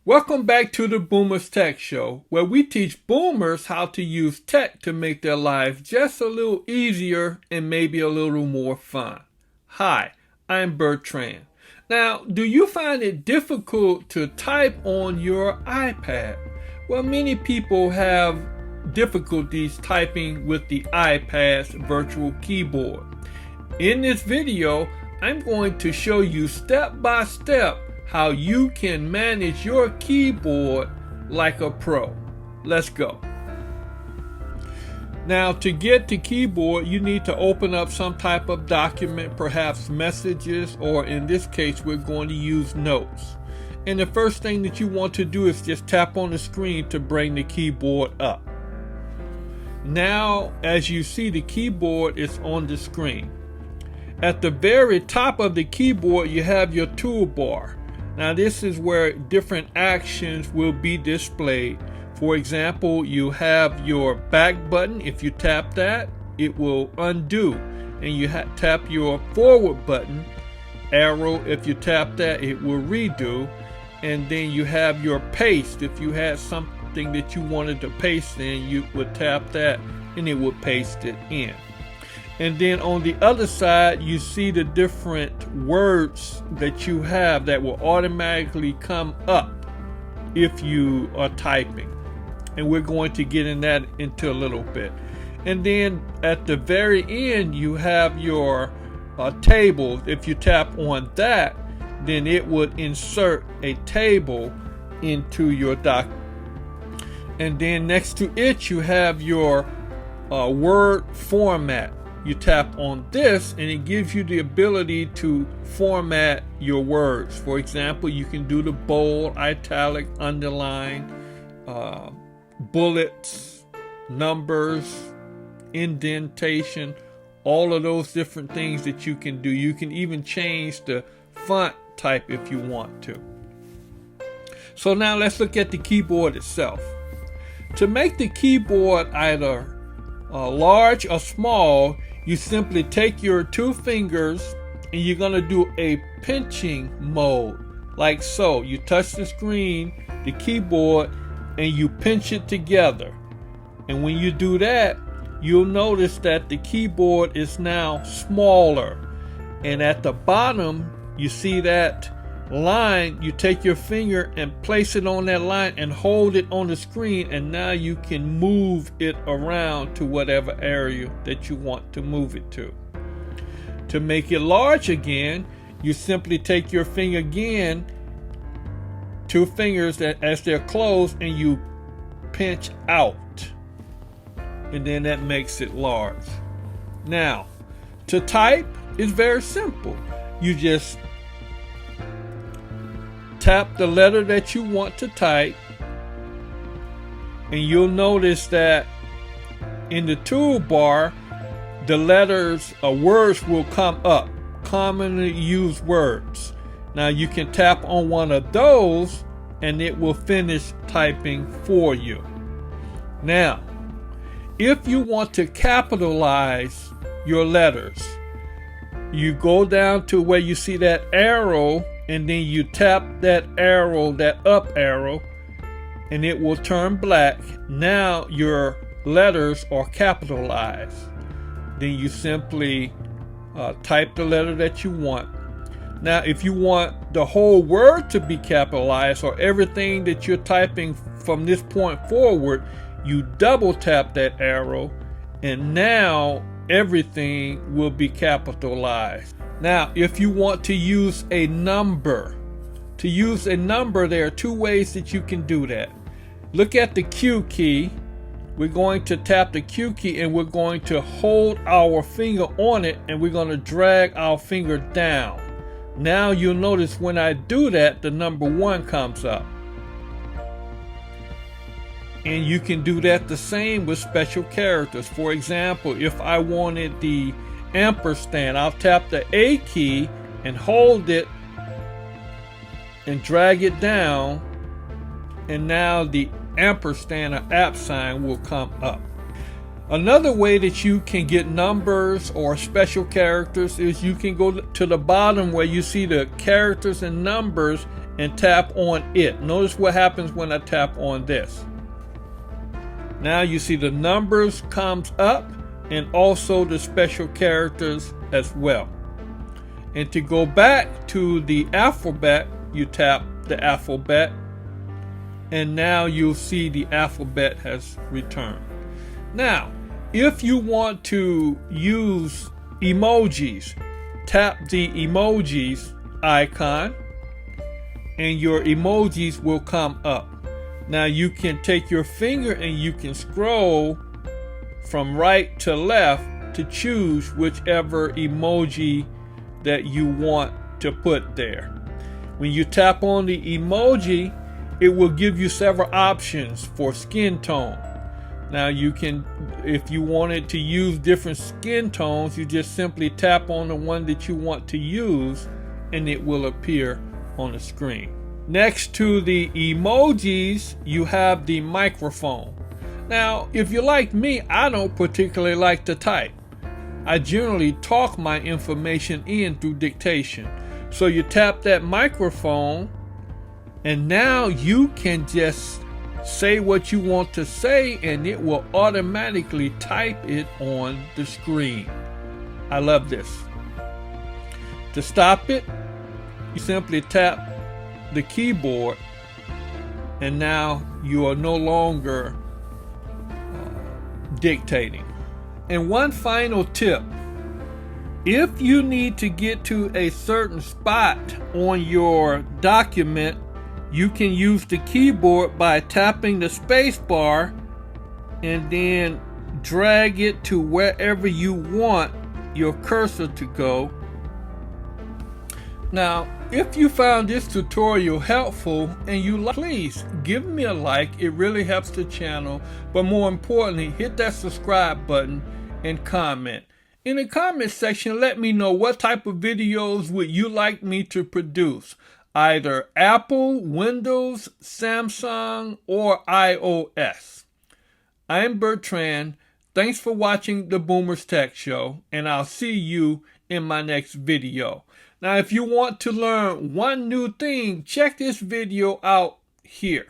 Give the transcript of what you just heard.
Welcome back to the Boomers Tech Show, where we teach boomers how to use tech to make their lives just a little easier and maybe a little more fun. Hi, I'm Bertrand. Now, do you find it difficult to type on your iPad? Well, many people have difficulties typing with the iPad's virtual keyboard. In this video, I'm going to show you step by step how you can manage your keyboard like a pro. Let's go. Now, to get to keyboard, you need to open up some type of document, perhaps messages, or in this case, we're going to use notes. And the first thing that you want to do is just tap on the screen to bring the keyboard up. Now, as you see, the keyboard is on the screen. At the very top of the keyboard, you have your toolbar. Now, this is where different actions will be displayed. For example, you have your back button. If you tap that, it will undo. And you tap your forward button, arrow. If you tap that, it will redo. And then you have your paste. If you had something that you wanted to paste in, you would tap that and it would paste it in. And then on the other side, you see the different words that you have that will automatically come up if you are typing. And we're going to get into a little bit. And then at the very end, you have your table. If you tap on that, then it would insert a table into your document. And then next to it, you have your word format. You tap on this and it gives you the ability to format your words. For example, you can do the bold, italic, underline, bullets, numbers, indentation, all of those different things that you can do. You can even change the font type if you want to. So now let's look at the keyboard itself. To make the keyboard either large or small, you simply take your two fingers and you're going to do a pinching mode, like so. You touch the screen, the keyboard, and you pinch it together. And when you do that, you'll notice that the keyboard is now smaller. And at the bottom, you see that line. You take your finger and place it on that line and hold it on the screen, and now you can move it around to whatever area that you want to move it to. To make it large again, you simply take your finger again, two fingers as they're closed, and you pinch out, and then that makes it large. Now, to type is very simple. You just tap the letter that you want to type, and you'll notice that in the toolbar, the letters or words will come up, commonly used words. Now you can tap on one of those and it will finish typing for you. Now, if you want to capitalize your letters, you go down to where you see that arrow, and then you tap that arrow, that up arrow, and it will turn black. Now your letters are capitalized. Then you simply type the letter that you want. Now, if you want the whole word to be capitalized, or everything that you're typing from this point forward, you double tap that arrow, and now everything will be capitalized. Now, if you want to use a number, there are two ways that you can do that. Look at the Q key. We're going to tap the Q key and we're going to hold our finger on it, and we're going to drag our finger down. Now you'll notice when I do that, the number 1 comes up. And you can do that the same with special characters. For example, if I wanted the ampersand, I'll tap the A key and hold it and drag it down, and now the ampersand or @ sign will come up. Another way that you can get numbers or special characters is you can go to the bottom where you see the characters and numbers, and tap on it. Notice what happens when I tap on this. Now you see the numbers comes up and also the special characters as well. And to go back to the alphabet, you tap the alphabet, and now you'll see the alphabet has returned. Now, if you want to use emojis, tap the emojis icon and your emojis will come up. Now you can take your finger and you can scroll from right to left to choose whichever emoji that you want to put there. When you tap on the emoji, it will give you several options for skin tone. Now you can, if you wanted to use different skin tones, you just simply tap on the one that you want to use and it will appear on the screen. Next to the emojis, you have the microphone. Now, if you're like me, I don't particularly like to type. I generally talk my information in through dictation. So you tap that microphone and now you can just say what you want to say and it will automatically type it on the screen. I love this. To stop it, you simply tap the keyboard and now you are no longer dictating. And one final tip: if you need to get to a certain spot on your document, you can use the keyboard by tapping the space bar and then drag it to wherever you want your cursor to go. Now, if you found this tutorial helpful and you like, please give me a like. It really helps the channel. But more importantly, hit that subscribe button and comment. In the comment section, let me know what type of videos would you like me to produce. Either Apple, Windows, Samsung, or iOS. I'm Bertrand. Thanks for watching the Boomers Tech Show, and I'll see you in my next video. Now, if you want to learn one new thing, check this video out here.